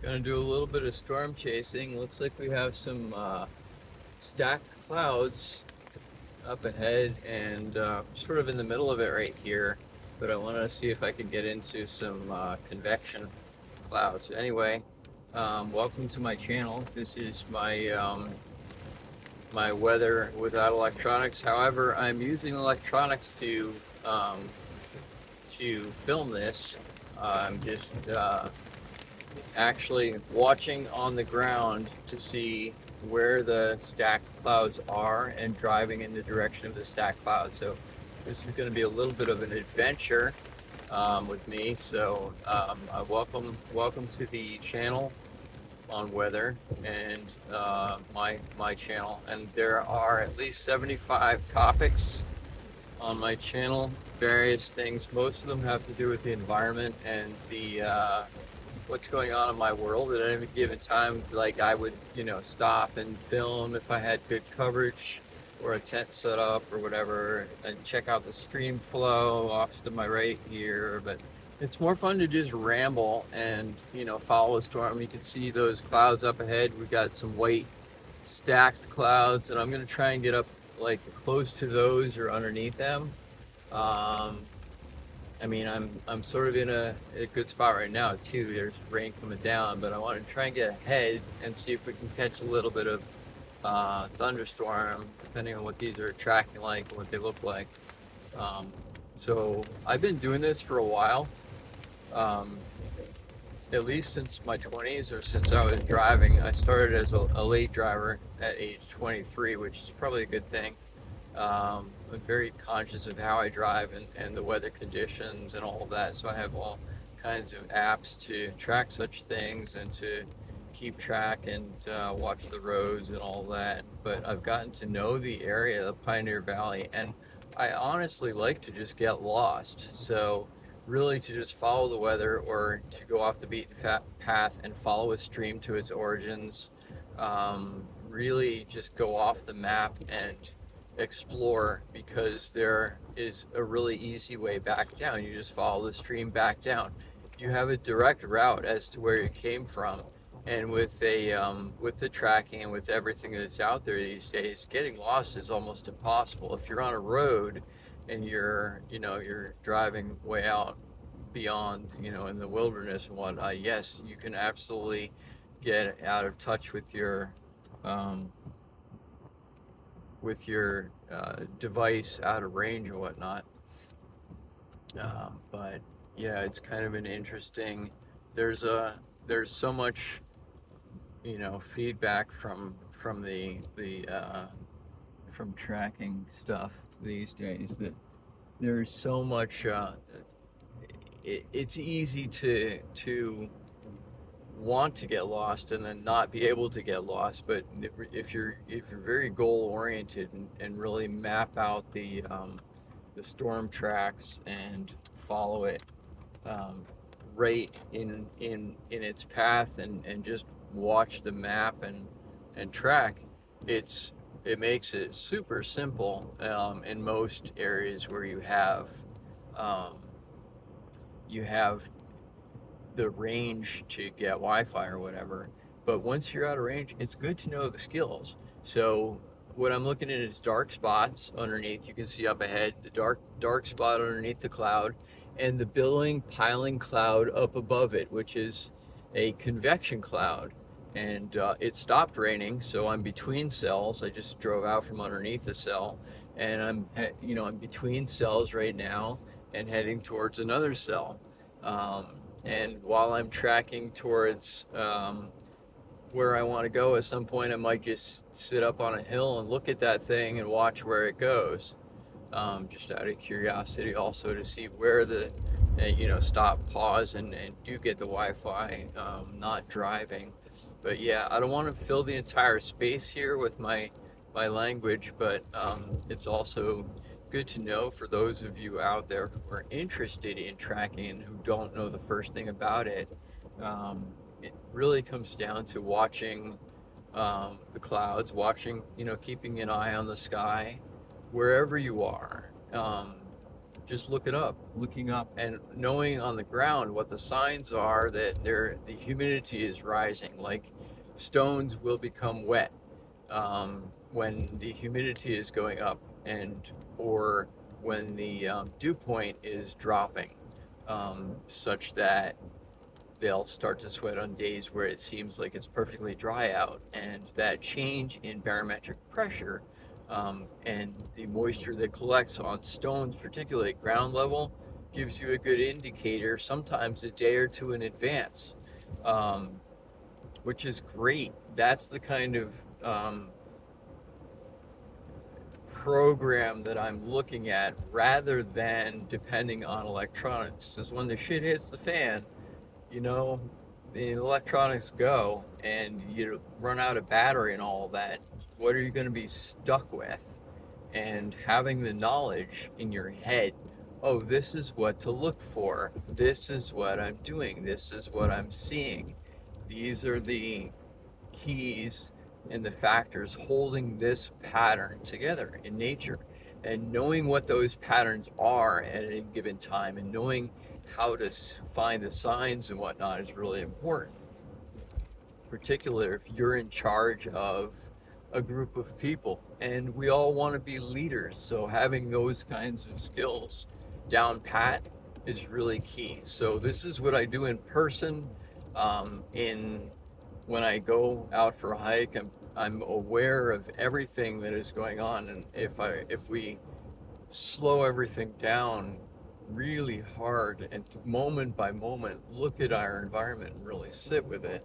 Gonna do a little bit of storm chasing. Looks like we have some stacked clouds up ahead and sort of in the middle of it right here. But I want to see if I can get into some convection clouds. Anyway, welcome to my channel. This is my weather without electronics. However, I'm using electronics um, to film this. I'm just actually watching on the ground to see where the stacked clouds are and driving in the direction of the stacked clouds. So this is going to be a little bit of an adventure with me. So welcome to the channel on weather and my channel. And there are at least 75 topics on my channel, various things. Most of them have to do with the environment and the what's going on in my world at any given time. Like I would, stop and film if I had good coverage or a tent set up or whatever, and check out the stream flow off to my right here. But it's more fun to just ramble and follow a storm. You can see those clouds up ahead. We've got some white stacked clouds, and I'm gonna try and get up like close to those or underneath them. Um, I mean, I'm sort of in a good spot right now too. There's rain coming down, but I want to try and get ahead and see if we can catch a little bit of thunderstorm, depending on what these are tracking like and what they look like. Um, so I've been doing this for a while, um, at least since my 20s or since I was driving. I started as a late driver at age 23, which is probably a good thing. I'm very conscious of how I drive and the weather conditions and all of that. So I have all kinds of apps to track such things and to keep track and watch the roads and all that. But I've gotten to know the area, the Pioneer Valley, and I honestly like to just get lost. So really to just follow the weather or to go off the beaten path and follow a stream to its origins. Really just go off the map and explore, because there is a really easy way back down. You just follow the stream back down. You have a direct route as to where you came from, and with the tracking and with everything that's out there these days, getting lost is almost impossible. If you're on a road and you're driving way out beyond, in the wilderness and whatnot, yes, you can absolutely get out of touch um, with your device out of range and whatnot. But yeah, it's kind of an interesting. There's a there's so much feedback from tracking stuff these days that there's so much. It's easy to want to get lost and then not be able to get lost. But if you're very goal oriented and really map out the storm tracks and follow it um, right in its path and just watch the map and track, it makes it super simple in most areas where um, you have the range to get Wi-Fi or whatever. But once you're out of range, it's good to know the skills. So what I'm looking at is dark spots underneath. You can see up ahead the dark spot underneath the cloud, and the billowing piling cloud up above it, which is a convection cloud. And it stopped raining, so I'm between cells. I just drove out from underneath the cell, and I'm between cells right now and heading towards another cell. Um, and while I'm tracking towards where I want to go, at some point I might just sit up on a hill and look at that thing and watch where it goes, just out of curiosity, also to see where stop, pause, and do get the Wi-Fi, not driving. But yeah, I don't want to fill the entire space here with my language, but it's also good to know for those of you out there who are interested in tracking and who don't know the first thing about it. It really comes down to watching the clouds, watching, keeping an eye on the sky wherever you are. just look it up. Looking up and knowing on the ground what the signs are that the humidity is rising. Like stones will become wet when the humidity is going up, and or when the dew point is dropping, such that they'll start to sweat on days where it seems like it's perfectly dry out. And that change in barometric pressure and the moisture that collects on stones, particularly at ground level, gives you a good indicator, sometimes a day or two in advance, um, which is great. That's the kind of program that I'm looking at rather than depending on electronics. Because when the shit hits the fan, you know, the electronics go and you run out of battery and all that, what are you going to be stuck with? And having the knowledge in your head, oh, this is what to look for, this is what I'm doing, this is what I'm seeing, these are the keys and the factors holding this pattern together in nature. And knowing what those patterns are at any given time and knowing how to find the signs and whatnot is really important. Particularly if you're in charge of a group of people, and we all want to be leaders, so having those kinds of skills down pat is really key. So this is what I do in person. In When I go out for a hike, I'm aware of everything that is going on, and if we slow everything down really hard and moment by moment look at our environment and really sit with it,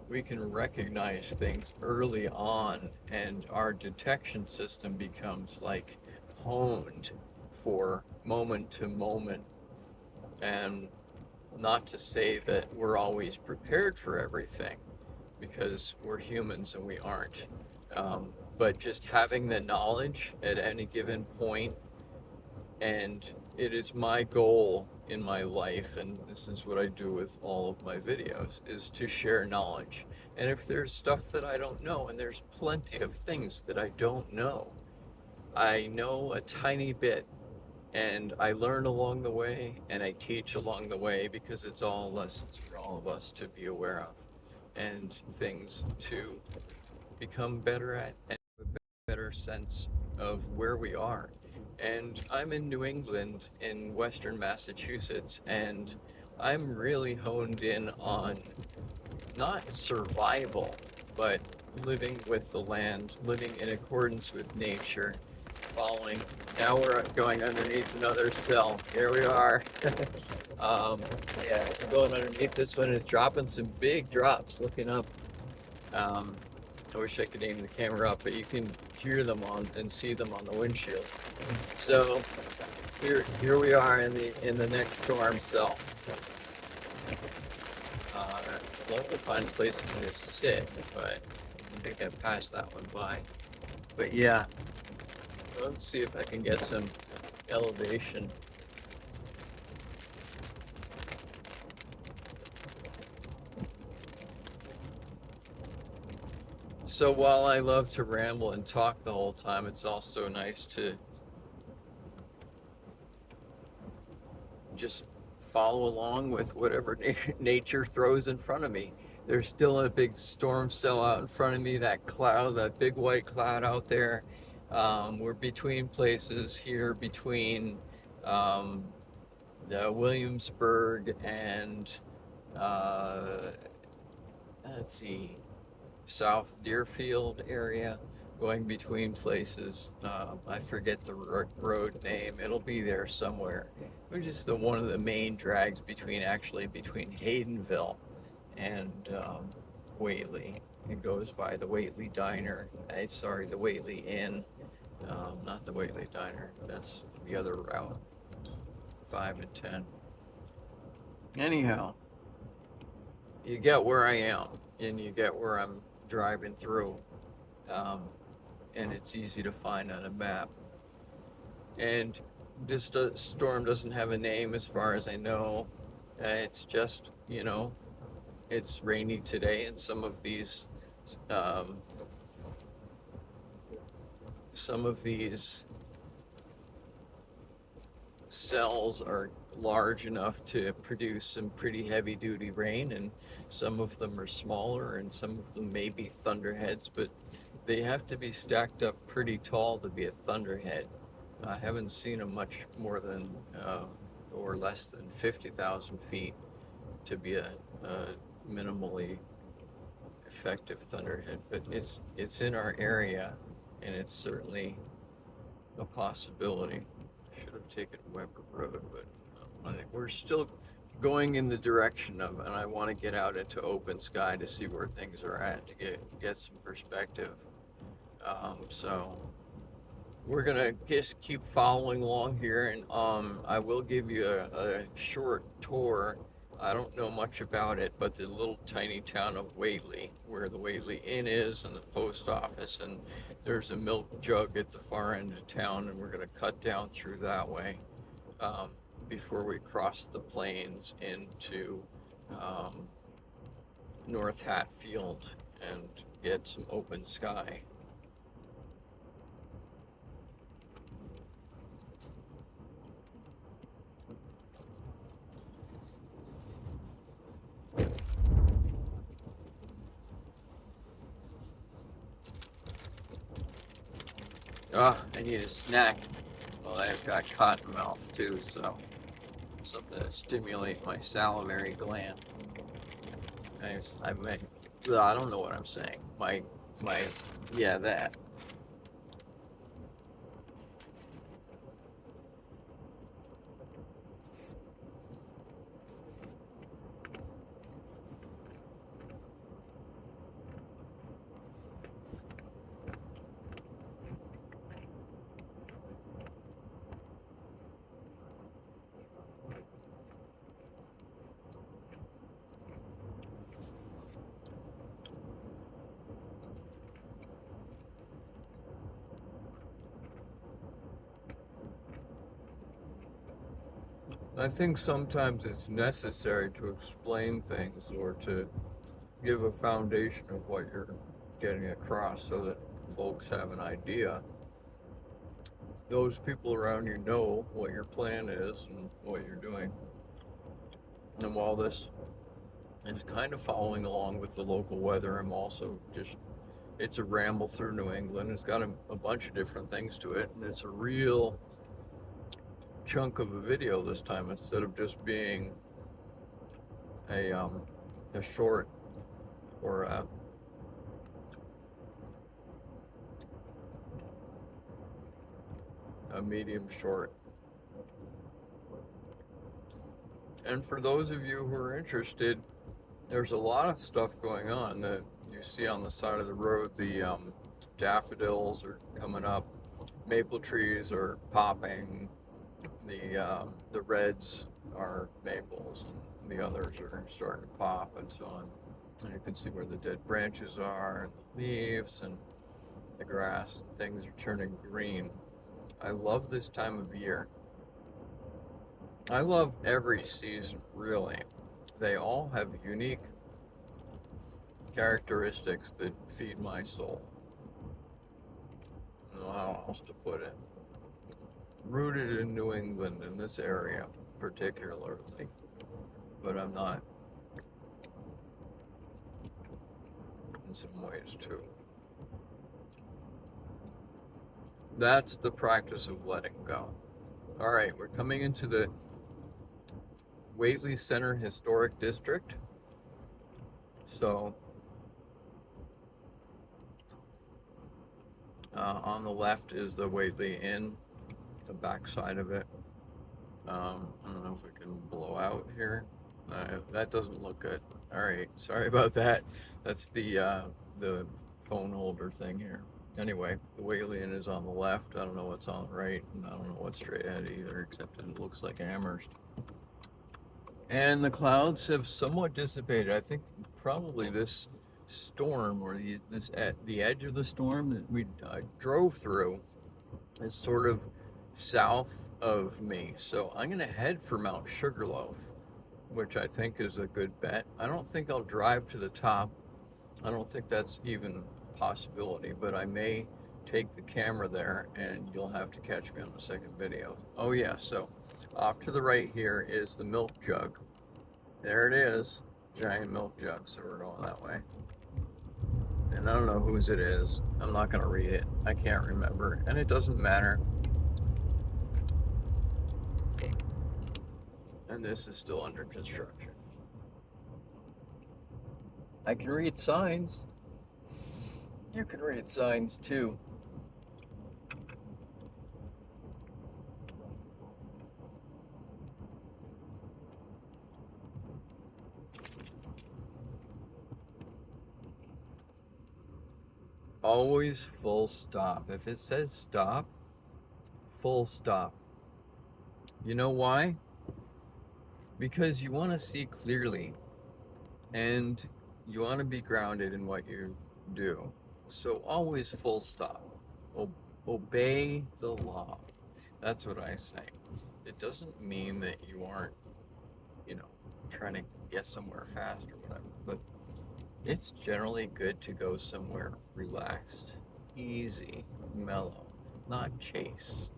we can recognize things early on, and our detection system becomes like honed for moment to moment. And not to say that we're always prepared for everything, because we're humans and we aren't. But just having the knowledge at any given point, and it is my goal in my life, and this is what I do with all of my videos, is to share knowledge. And if there's stuff that I don't know, and there's plenty of things that I don't know, I know a tiny bit, and I learn along the way and I teach along the way, because it's all lessons for all of us to be aware of, and things to become better at, and have a better sense of where we are. And I'm in New England in Western Massachusetts, and I'm really honed in on not survival, but living with the land, living in accordance with nature, following. Now we're going underneath another cell. Here we are. um, yeah, going underneath this one is dropping some big drops. Looking up. Um, I wish I could aim the camera up, but you can hear them on and see them on the windshield. So here we are in the next storm cell. I'd love to find a place to just sit, but I think I passed that one by. But yeah, let's see if I can get some elevation. So while I love to ramble and talk the whole time, it's also nice to just follow along with whatever nature throws in front of me. There's still a big storm cell out in front of me, that cloud, that big white cloud out there. We're between places here, between um, the Williamsburg and uh, let's see, South Deerfield area, going between places. I forget the road name. It'll be there somewhere. Which is one of the main drags between Haydenville and Whately. It goes by the Whately Diner. Sorry, the Whately Inn, not the Whately Diner. That's the other route, 5 and 10. Anyhow, you get where I am, and you get where I'm driving through, um, and it's easy to find on a map. And this storm doesn't have a name as far as I know. It's just, it's rainy today, and um, cells are large enough to produce some pretty heavy duty rain, and some of them are smaller and some of them may be thunderheads, but they have to be stacked up pretty tall to be a thunderhead. I haven't seen them much more than or less than 50,000 feet to be a minimally effective thunderhead, but it's in our area, and it's certainly a possibility. Should have taken Weber Road, but I think we're still going in the direction of, and I want to get out into open sky to see where things are at to get some perspective. So we're gonna just keep following along here, and I will give you a short tour. I don't know much about it, but the little tiny town of Whately, where the Whately Inn is and the post office, and there's a milk jug at the far end of town, and we're gonna cut down through that way before we cross the plains into um, North Hatfield and get some open sky. Ah, I need a snack. Well, I've got cotton mouth too, so something to stimulate my salivary gland. I may, well, I don't know what I'm saying. My, yeah, that. I think sometimes it's necessary to explain things or to give a foundation of what you're getting across so that folks have an idea. Those people around you know what your plan is and what you're doing. And while this is kind of following along with the local weather, I'm also just, it's a ramble through New England. It's got a bunch of different things to it, and it's a real chunk of a video this time instead of just being a short or a medium short. And for those of you who are interested, there's a lot of stuff going on that you see on the side of the road. The daffodils are coming up, maple trees are popping, the reds are maples, and the others are starting to pop, and so on. And you can see where the dead branches are, and the leaves, and the grass, and things are turning green. I love this time of year. I love every season, really. They all have unique characteristics that feed my soul. I don't know how else to put it. Rooted in New England, in this area particularly, but I'm not in some ways too. That's the practice of letting go. All right, we're coming into the Whately Center Historic District. So on the left is the Whately Inn, the back side of it. I don't know if we can blow out here. That doesn't look good. All right, sorry about that. That's the phone holder thing here. Anyway, the Whately Inn is on the left. I don't know what's on the right, and I don't know what's straight ahead either, except that it looks like Amherst. And the clouds have somewhat dissipated. I think probably this storm, or this at the edge of the storm that we drove through, is sort of south of me. So I'm going to head for Mount Sugarloaf, which I think is a good bet. I don't think I'll drive to the top. I don't think that's even a possibility, but I may take the camera there, and you'll have to catch me on the second video. Oh yeah, so Off to the right here is the milk jug. There it is, giant milk jug, so we're going that way. And I don't know whose it is. I'm not gonna read it. I can't remember, and it doesn't matter. And this is still under construction. I can read signs. You can read signs too. Always full stop. If it says stop, full stop. You know why? Because you want to see clearly and you want to be grounded in what you do. So always full stop. Obey the law. That's what I say. It doesn't mean that you aren't, trying to get somewhere fast or whatever, but it's generally good to go somewhere relaxed, easy, mellow, not chase.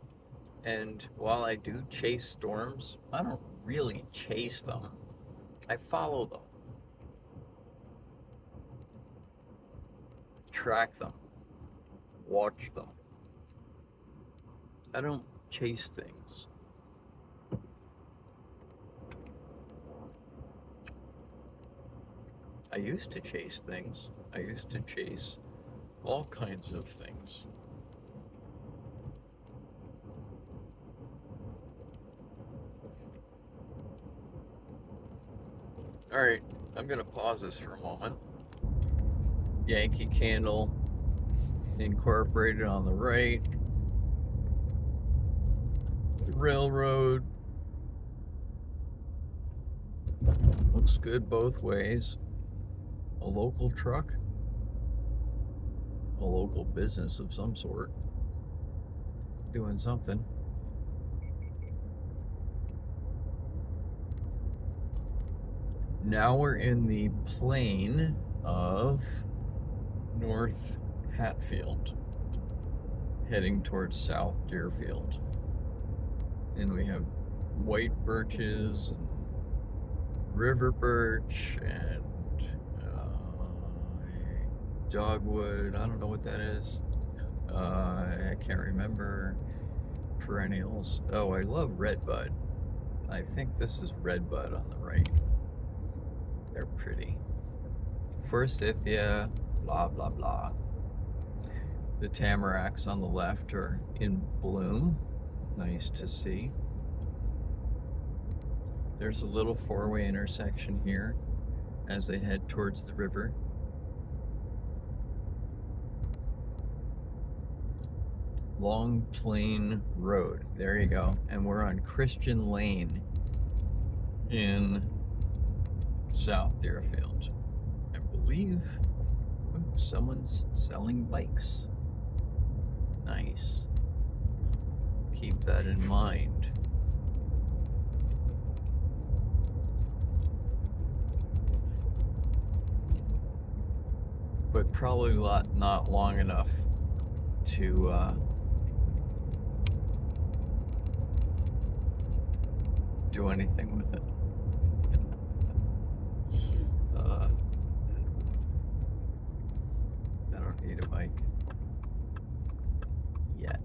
And while I do chase storms, I don't really chase them. I follow them, track them, watch them. I don't chase things. I used to chase things. I used to chase all kinds of things. All right, I'm gonna pause this for a moment. Yankee Candle Incorporated on the right. Railroad. Looks good both ways. A local truck. A local business of some sort. Doing something. Now we're in the plain of North Hatfield, heading towards South Deerfield. And we have white birches and river birch and dogwood. I don't know what that is. I can't remember. Perennials. Oh, I love redbud. I think this is redbud on the right. They're pretty. Forsythia, blah, blah, blah. The tamaracks on the left are in bloom. Nice to see. There's a little four-way intersection here as they head towards the river. Long Plain Road. There you go. And we're on Christian Lane in South Deerfield. I believe someone's selling bikes. Nice. Keep that in mind. But probably not long enough to do anything with it. I don't need a bike yet.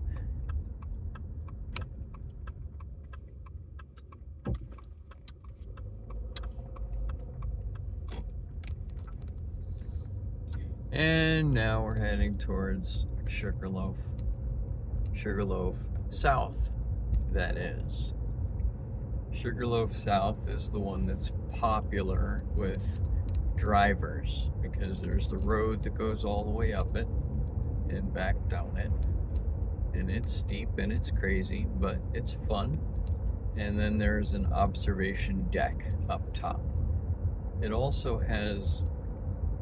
And now we're heading towards Sugarloaf. Sugarloaf South, that is. Sugarloaf South is the one that's popular with drivers because there's the road that goes all the way up it and back down it. And it's steep and it's crazy, but it's fun. And then there's an observation deck up top. It also has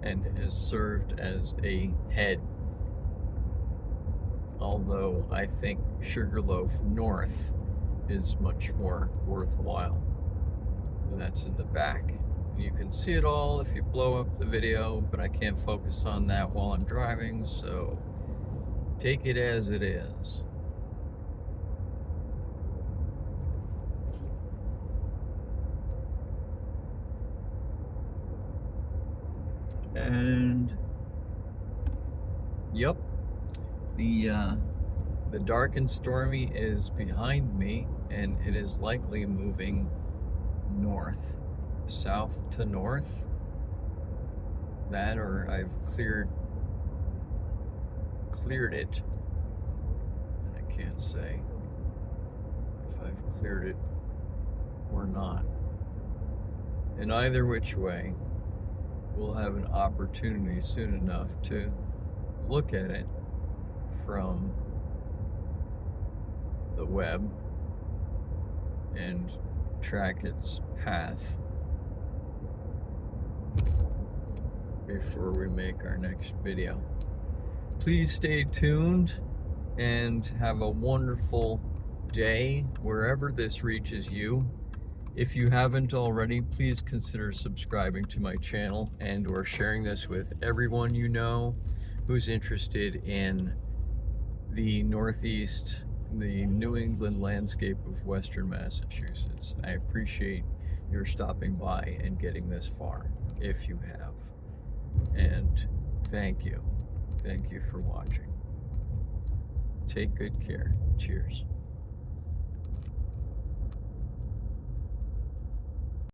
and has served as a head. Although I think Sugarloaf North is much more worthwhile. And that's in the back. You can see it all if you blow up the video, but I can't focus on that while I'm driving, so take it as it is. And yep, the dark and stormy is behind me, and it is likely moving north, south to north. That, or I've cleared it, and I can't say if I've cleared it or not. And either which way, we'll have an opportunity soon enough to look at it from the web and track its path before we make our next video. Please stay tuned and have a wonderful day wherever this reaches you. If you haven't already, please consider subscribing to my channel and or sharing this with everyone you know who's interested in the Northeast, the New England landscape of Western Massachusetts. I appreciate your stopping by and getting this far, if you have. And thank you. Thank you for watching. Take good care. Cheers.